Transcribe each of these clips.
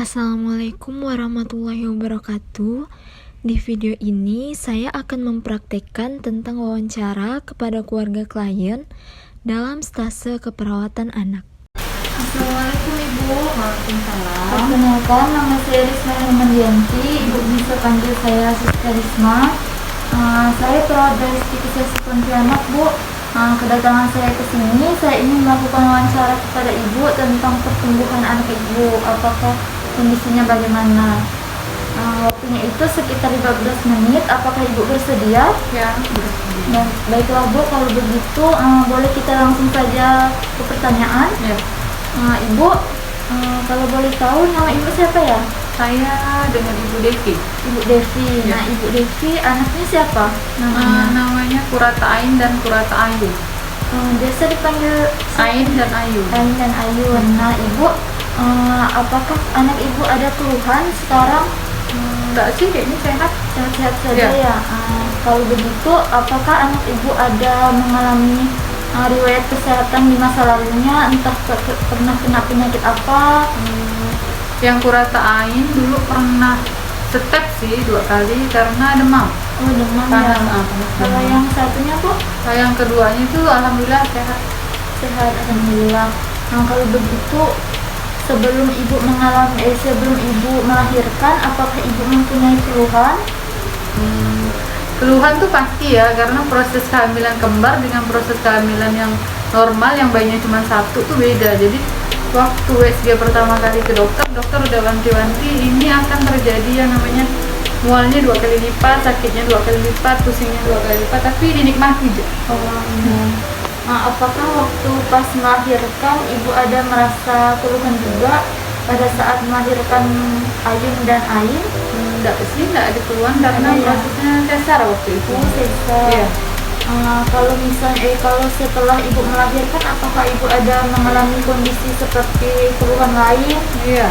Assalamualaikum warahmatullahi wabarakatuh. Di video ini saya akan mempraktekkan tentang wawancara kepada keluarga klien dalam stase keperawatan anak. Assalamualaikum Ibu. Waalaikumsalam. Perkenalkan, nama saya Risma Hermandianti. Ibu bisa panggil saya Sister Risma. Saya perawat dari Spesialis Pontianak, Bu. Kedatangan saya ke sini, saya ingin melakukan wawancara kepada Ibu tentang pertumbuhan anak Ibu. Apakah kondisinya bagaimana? Waktunya itu sekitar 15 menit. Apakah Ibu bersedia? Ya, Nah, baiklah Bu, kalau begitu boleh kita langsung saja ke pertanyaan. ya. Ibu, kalau boleh tahu nama Ibu siapa ya? Saya dengan Ibu Devi. Ibu Devi. Ya. Nah, Ibu Devi anaknya siapa? Namanya Kurata Ain dan Kurata Ayu. Biasa dipanggil Ain dan Ayu. Ain dan Ayun. Nah, Ibu, apakah anak Ibu ada keluhan sekarang? Enggak sih, kayaknya sehat. Sehat-sehat saja Ya. ya. Kalau begitu, apakah anak Ibu ada mengalami riwayat kesehatan di masa lalunya? Entah pernah kena penyakit apa? Yang Kurata Ain dulu pernah step sih 2 kali karena demam. Oh, demam Panas, ya. panas Kalau demam. yang satunya Bu? Yang keduanya itu alhamdulillah sehat. Sehat, alhamdulillah. Nah, kalau begitu sebelum ibu melahirkan, apakah ibu mempunyai keluhan? Keluhan tuh pasti ya, karena proses kehamilan kembar dengan proses kehamilan yang normal yang bayinya cuma 1 tuh beda. Jadi waktu USG pertama kali ke dokter udah wanti-wanti ini akan terjadi yang namanya mualnya 2 kali lipat, sakitnya 2 kali lipat, pusingnya 2 kali lipat, tapi dinikmati aja. Apakah waktu pas melahirkan ibu ada merasa keluhan juga pada saat melahirkan Ayun dan Ain? Enggak sih, enggak ada keluhan karena Ada ya? prosesnya sesar waktu itu. Sesar. Iya. Kalau setelah ibu melahirkan, apakah ibu ada mengalami kondisi seperti keluhan lain? Iya.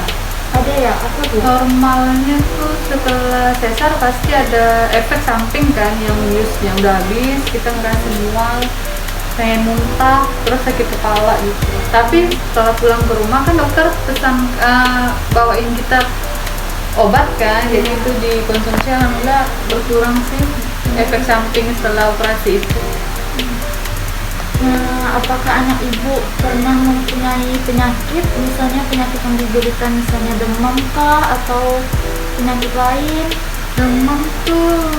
Ada ya? Apa Bu? Normalnya tuh setelah sesar pasti ada efek samping kan, yang biusnya udah habis, kita ngerasa mual, pengen muntah, terus sakit kepala gitu. Tapi setelah pulang ke rumah kan dokter pesan bawain kita obat kan, jadi itu dikonsumsi, alhamdulillah berkurang sih efek samping setelah operasi itu. Apakah anak ibu pernah mempunyai penyakit, misalnya penyakit yang diderita, misalnya demam kah atau penyakit lain? Demam tuh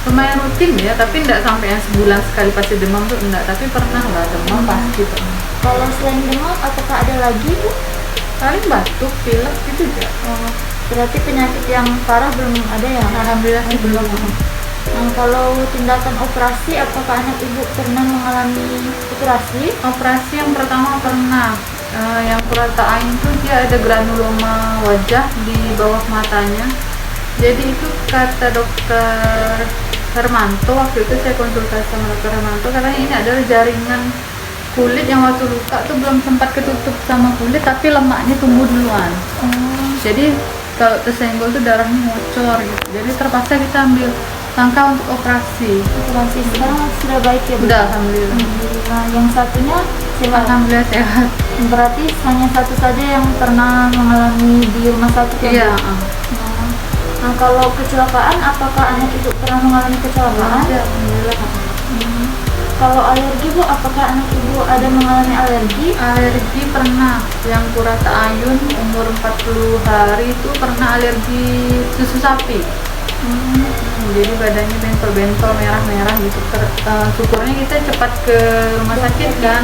lumayan rutin ya, tapi enggak sampai yang sebulan sekali pasti demam tuh enggak, tapi pernah lah demam pasti pernah. Kalau selain demam, apakah ada lagi Bu? Paling batuk, pilek gitu juga. Berarti penyakit yang parah belum ada ya? Alhamdulillah sih belum. Kalau tindakan operasi, apakah anak ibu pernah mengalami operasi? Operasi yang pertama pernah, yang Kurata Ain tuh dia ada granuloma wajah di bawah matanya. Jadi itu kata dokter Hermanto, waktu itu saya konsultasi sama dokter Hermanto, katanya ini adalah jaringan kulit yang waktu luka tuh belum sempat ketutup sama kulit, tapi lemaknya tumbuh duluan. Jadi kalau tersenggol tuh darahnya ngocor gitu. Jadi terpaksa kita ambil langkah untuk operasi. Operasi sekarang sudah baik ya Bu? Udah, alhamdulillah. Alhamdulillah. Yang satunya sehat? Alhamdulillah sehat. Berarti hanya satu saja yang pernah mengalami di rumah sakit ya Bu? Iya. Nah, kalau kecelakaan, apakah anak ibu pernah mengalami kecelakaan? Ada, alhamdulillah. Kalau alergi Bu, apakah anak ibu ada mengalami alergi? Alergi pernah, yang Kurata Ayun umur 40 hari itu pernah alergi susu sapi. Jadi badannya bentol-bentol, merah-merah gitu. Syukurnya kita cepat ke rumah sakit kan.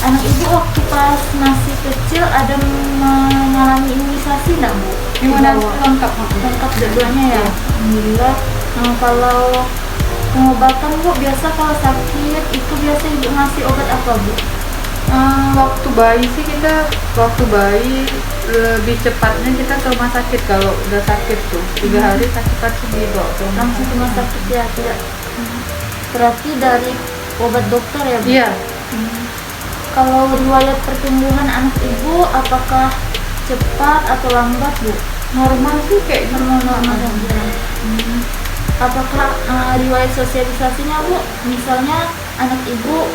Anak ibu waktu pas masih kecil ada mengalami imunisasi nggak Bu? Gimana? Dibawa? Lengkap. Lengkap dua-duanya ya? Alhamdulillah. Kalau pengobatan Bu, biasa kalau sakit itu biasa ibu ngasih obat apa Bu? Waktu bayi sih kita, waktu bayi lebih cepatnya kita ke rumah sakit kalau udah sakit tuh 3 hari sakit pasti dibawa ke rumah Langsung ke rumah sakit ya? Tidak. Berarti dari obat dokter ya Bu? Iya. Kalau riwayat pertumbuhan anak ibu, apakah cepat atau lambat Bu? Normal sih kayak Normal saja. Apakah riwayat sosialisasinya Bu? Misalnya anak ibu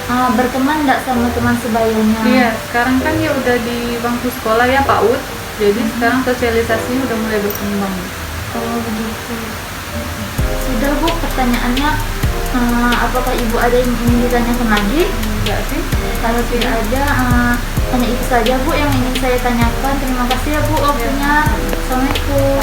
berteman nggak sama teman sebayanya? Iya, sekarang kan dia udah di bangku sekolah ya PAUD. Jadi sekarang sosialisasinya udah mulai berkembang. Oh begitu. Sudah Bu, pertanyaannya apakah Ibu ada yang ingin ditanyakan lagi? Enggak sih? Kalau tidak ada, hanya itu saja Bu yang ingin saya tanyakan. Terima kasih ya Bu waktunya. Assalamualaikum.